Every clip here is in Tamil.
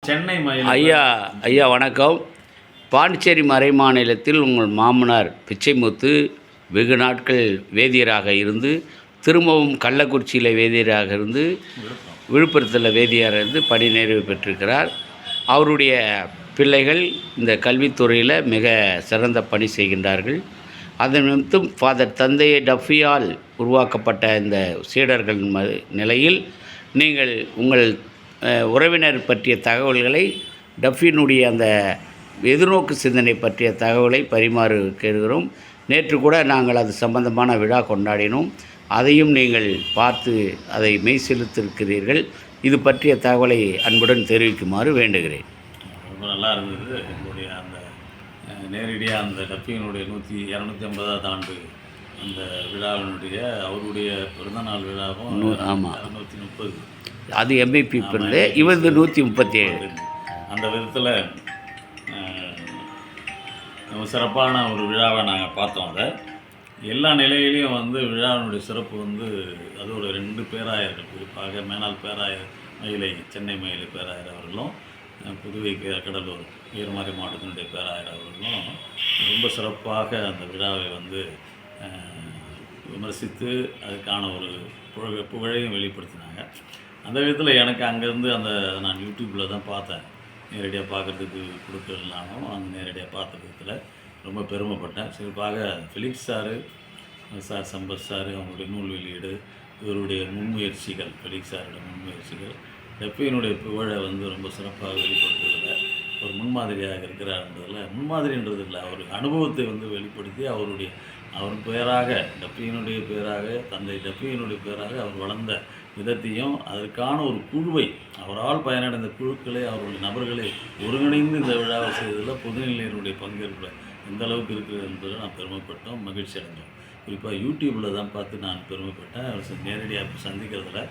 சென்னை ஐயா ஐயா வணக்கம். பாண்டிச்சேரி மறைமாநிலத்தில் உங்கள் மாமனார் பிச்சைமுத்து வெகு நாட்கள் வேதியராக இருந்து திரும்பவும் கள்ளக்குறிச்சியில் வேதியராக இருந்து விழுப்புரத்தில் வேதியராக இருந்து பணி நிறைவு பெற்றிருக்கிறார். அவருடைய பிள்ளைகள் இந்த கல்வித்துறையில் மிக சிறந்த பணி செய்கின்றார்கள். அதன் நிமித்தம் ஃபாதர் தந்தை டஃபியால் உருவாக்கப்பட்ட இந்த சீடர்கள் நிலையில் நீங்கள் உங்கள் உறவினர் பற்றிய தகவல்களை டஃபினுடைய அந்த எதிர்நோக்கு சிந்தனை பற்றிய தகவலை பரிமாறு கேட்கிறோம். நேற்று கூட நாங்கள் அது சம்பந்தமான விழா கொண்டாடினோம். அதையும் நீங்கள் பார்த்து அதை மெய் செலுத்திருக்கிறீர்கள். இது பற்றிய தகவலை அன்புடன் தெரிவிக்குமாறு வேண்டுகிறேன். ரொம்ப நல்லா இருந்தது. எங்களுடைய அந்த நேரடியாக அந்த டஃபினுடைய 250வது ஆண்டு அந்த விழாவினுடைய அவருடைய பிறந்தநாள் விழாவும். ஆமாம், 230. அது எம்பிபி பிறந்து இவரது 137. அந்த விதத்தில் சிறப்பான ஒரு விழாவை நாங்கள் பார்த்தோம். அதை எல்லா நிலையிலையும் விழாவினுடைய சிறப்பு அது ஒரு 2 பேராயர்கள், குறிப்பாக மேனாள் பேராயர் மயிலை, சென்னை மயிலை பேராயர் அவர்களும், புதுவை கடலூர் ஈரமாரி மாவட்டத்தினுடைய பேராயர் அவர்களும் ரொம்ப சிறப்பாக அந்த விழாவை விமர்சித்து அதுக்கான ஒரு புகழையும் வெளிப்படுத்தினாங்க. அந்த விதத்தில் எனக்கு அங்கேருந்து நான் யூடியூப்பில் தான் பார்த்தேன். நேரடியாக பார்க்குறதுக்கு கொடுக்கலாமும் அந்த நேரடியாக பார்த்த விதத்தில் ரொம்ப பெருமைப்பட்டேன். சிறப்பாக ஃபெலிக்ஸ் சார் சம்பத் சார் அவங்களுடைய நூல் வெளியீடு, இவருடைய முன்முயற்சிகள், ஃபெலிக்ஸ் சாரோட முன்முயற்சிகள் டஃபினுடைய புகழை ரொம்ப சிறப்பாக வெளிப்படுத்துறதில் ஒரு முன்மாதிரியாக இருக்கிறார்ன்றதில், முன்மாதிரின்றது இல்லை, அவர் அனுபவத்தை வெளிப்படுத்தி அவர் பேராக டஃபினுடைய பேராக தந்தை டஃபினுடைய பேராக அவர் வளர்ந்த விதத்தையும் அதற்கான ஒரு குழுவை, அவரால் பயனடைந்த குழுக்களை, அவருடைய நபர்களை ஒருங்கிணைந்து இந்த விழாவை செய்ததில் பொதுநிலையினுடைய பங்கேற்பு எந்த அளவுக்கு இருக்குது என்பதை நான் பெருமைப்பட்டோம், மகிழ்ச்சி அடைஞ்சோம். குறிப்பாக யூடியூப்பில் தான் பார்த்து நான் பெருமைப்பட்டேன். அவர் நேரடியாக சந்திக்கிறதுல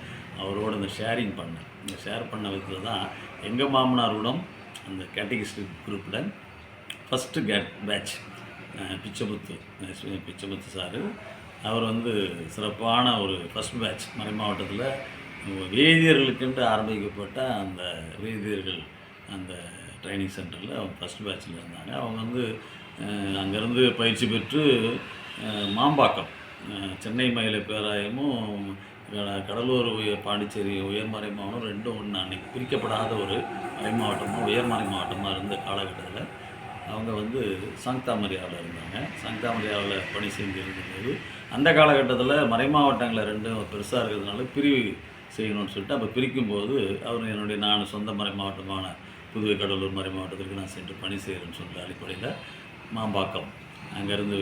அவரோட இந்த ஷேரிங் பண்ணேன். இந்த ஷேர் பண்ண விதத்தில் தான் எங்கள் மாமனாரோடும் அந்த கேட்டகிஸ்ட் குரூப்பில் ஃபஸ்ட்டு பேட்ச் பிச்சைமுத்து சார், அவர் சிறப்பான ஒரு ஃபஸ்ட் பேட்ச் மறை மாவட்டத்தில் வேதியர்களுக்கென்று ஆரம்பிக்கப்பட்ட அந்த வேதியர்கள் அந்த ட்ரைனிங் சென்டரில் அவங்க ஃபஸ்ட் பேட்சில் இருந்தாங்க. அவங்க அங்கேருந்து பயிற்சி பெற்று மாம்பாக்கம் சென்னை மயிலை பேராயமும் கடலூர் பாண்டிச்சேரி உயர்மறை மாவட்டம் ரெண்டும் ஒன்று அன்றைக்கி பிரிக்கப்படாத ஒரு மறை மாவட்டமாக உயர்மறை மாவட்டமாக இருந்த காலகட்டத்தில் அவங்க சாங்தாமரியாவில் இருந்தாங்க. சாங்தாமரியாவில் பணி செஞ்சு இருந்தபோது அந்த காலகட்டத்தில் மறை மாவட்டங்களில் ரெண்டும் பெருசாக இருக்கிறதுனால பிரிவு செய்யணும்னு சொல்லிட்டு அப்போ பிரிக்கும்போது அவர் நான் சொந்த மறை மாவட்டமான புதுவை கடலூர் மறை மாவட்டத்திற்கு நான் சென்று பணி செய்கிறேன்னு சொல்லிட்டு அடிப்படையில் மாம்பாக்கம் அங்கேருந்து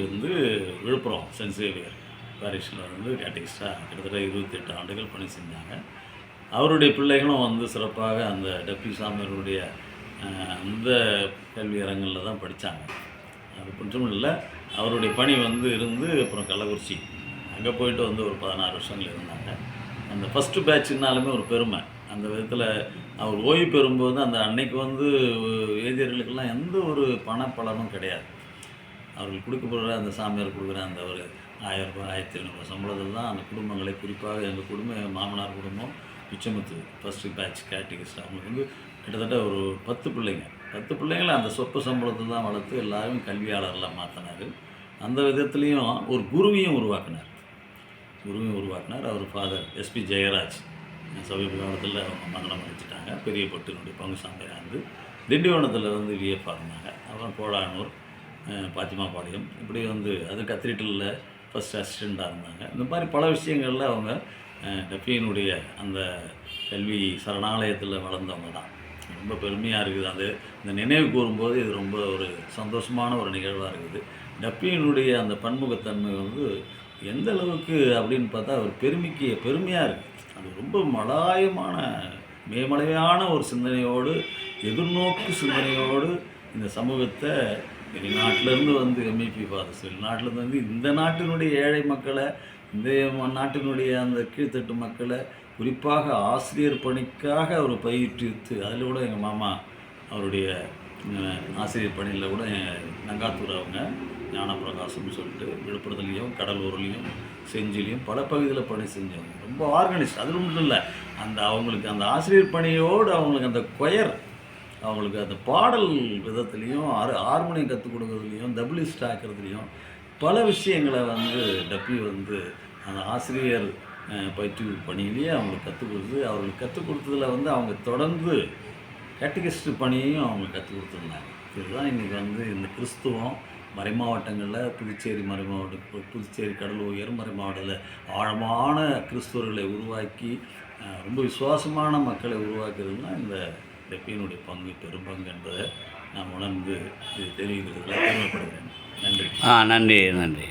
விழுப்புரம் சென்ட் சேவியர் பாரிஷில் கேட்டகிஸ்டாக கிட்டத்தட்ட 28 ஆண்டுகள் பணி செஞ்சாங்க. அவருடைய பிள்ளைகளும் சிறப்பாக அந்த டப்பி சாமியருடைய அந்த கல்வி அரங்கில் தான் படித்தாங்க. அது கொஞ்சம் இல்லை, அவருடைய பணி இருந்து அப்புறம் கள்ளக்குறிச்சி அங்கே போயிட்டு ஒரு 16 வருஷங்கள் இருந்தாங்க. அந்த ஃபஸ்ட்டு பேட்சுனாலுமே ஒரு பெருமை. அந்த விதத்தில் அவர் ஓய்வு பெறும்போது அந்த அன்னைக்கு வேதியர்களுக்கெல்லாம் எந்த ஒரு பணப்பலனும் கிடையாது. அவர்கள் கொடுக்கப்படுற அந்த சாமியார் கொடுக்குற அந்த ஒரு 1000 ரூபாய் 1500 சம்பளத்தில் தான் அந்த குடும்பங்களை, குறிப்பாக எங்கள் குடும்பம், எங்கள் மாமனார் குடும்பம் பிச்சைமுத்து ஃபஸ்ட்டு பேட்ச் கேட்டகிஸ்ட், அவங்களுக்கு கிட்டத்தட்ட ஒரு 10 பிள்ளைங்க. 10 பிள்ளைங்களை அந்த சொற்ப சம்பளத்தில் தான் வளர்த்து எல்லாரும் கல்வியாளர்லாம் மாற்றினார். அந்த விதத்துலேயும் ஒரு குருவையும் உருவாக்கினார். அவர் ஃபாதர் எஸ்பி ஜெயராஜ் சமீப காலத்தில் அவங்க மரணம் அடைச்சிட்டாங்க. பெரிய பட்டினுடைய பங்கு சாமியார் திண்டிவனத்தில் விஎஃப் இருந்தாங்க. அப்புறம் கோடானூர், பாத்திமாபாளையம், இப்படி அது கத்திரிட்டலில் ஃபஸ்ட் அசிஸ்டண்ட்டாக இருந்தாங்க. இந்த மாதிரி பல விஷயங்களில் அவங்க டஃபினுடைய அந்த கல்வி சரணாலயத்தில் வளர்ந்தவங்க தான். ரொம்ப பெருமையாக இருக்குது. இந்த நினைவு கூறும்போது இது ரொம்ப ஒரு சந்தோஷமான ஒரு நிகழ்வாக இருக்குது. டஃபினுடைய அந்த பன்முகத்தன்மை எந்த அளவுக்கு அப்படின்னு பார்த்தா ஒரு பெருமையாக இருக்குது. அது ரொம்ப மேமலையான ஒரு சிந்தனையோடு, எதிர்நோக்கு சிந்தனையோடு இந்த சமூகத்தை வெளிநாட்டிலேருந்து எம்இபி ஃபாதர்ஸ், வெளிநாட்டிலேருந்து இந்த நாட்டினுடைய ஏழை மக்களை, இந்த நாட்டினுடைய அந்த கீழ்த்தட்டு மக்களை, குறிப்பாக ஆசிரியர் பணிக்காக அவர் பயிற்றுவித்து, அதில் கூட எங்கள் மாமா அவருடைய ஆசிரியர் பணியில் கூட நங்காத்தூர் அவங்க ஞானப்பிரகாசம்னு சொல்லிட்டு விழுப்புரத்துலேயும் கடலூர்லேயும் செஞ்சிலையும் பல பகுதியில் பணி செஞ்சவங்க. ரொம்ப ஆர்கனைஸ்ட். அது ஒன்றும் இல்லை, அவங்களுக்கு அந்த ஆசிரியர் பணியோடு அவங்களுக்கு அந்த கொயர் அவங்களுக்கு அந்த பாடல் விதத்துலேயும் ஹார்மோனியம் கற்றுக் கொடுக்கறதுலையும் தபிலிஸ்ட் ஆக்கிறதுலையும் பல விஷயங்களை வந்து டப்பி வந்து அந்த ஆசிரியர் பயிற்று பணியிலேயே அவங்களுக்கு கற்றுக் கொடுத்து அவங்களுக்கு கற்றுக் கொடுத்ததில் வந்து அவங்க தொடர்ந்து கேட்டகிஸ்ட் பணியையும் அவங்க கற்றுக் கொடுத்துருந்தாங்க. இதுதான் இன்றைக்கி வந்து இந்த கிறிஸ்துவம் மறைமாவட்டங்களில் புதுச்சேரி மறைமாவட்டம், புதுச்சேரி கடலூர் மறைமாவட்டத்தில் ஆழமான கிறிஸ்துவர்களை உருவாக்கி ரொம்ப விசுவாசமான மக்களை உருவாக்குறதுனா இந்த டெப்பியினுடைய பங்கு பெரும்பங்கு என்பதை நான் உணர்ந்து இது தெரிவிக்கிறதுல பெருமைப்படுகிறேன். நன்றி. நன்றி நன்றி.